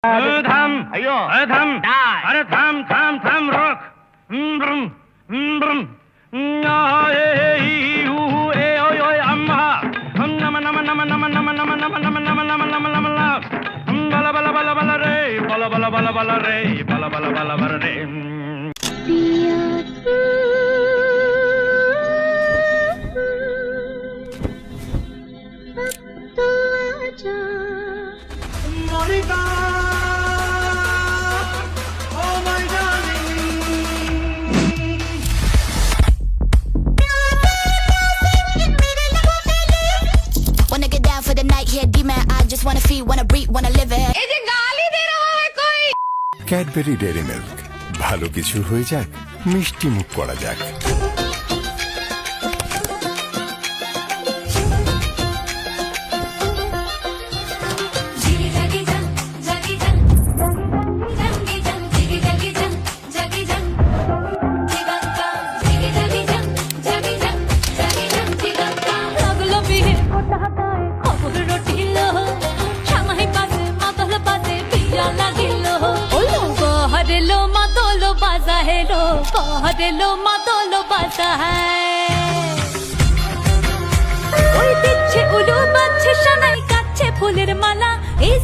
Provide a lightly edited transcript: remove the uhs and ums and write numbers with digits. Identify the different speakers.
Speaker 1: থাম
Speaker 2: अयो
Speaker 1: থাম
Speaker 2: die.
Speaker 1: আরে থাম থাম থাম রক ব্রুম ব্রুম ওই ওই আম্মা নম নম নম নম নম নম নম নম নম নম নম নম বলা বলা বলা বলা রে বলা বলা বলা বলা রে বলা বলা বলা বলা রে
Speaker 3: Monica, oh my darling.
Speaker 4: Wanna get down for the night, yeah, D-man. I just wanna feel, wanna breathe, wanna live it.
Speaker 5: Cadbury dairy milk, ভালো কিছু হয়ে যাক, মিষ্টি মুখ করা যাক।
Speaker 6: হেলো মাদলো বাজা ওই দিচ্ছে উলু বাজছে সানাই কাচ্ছে ফুলের মালা এই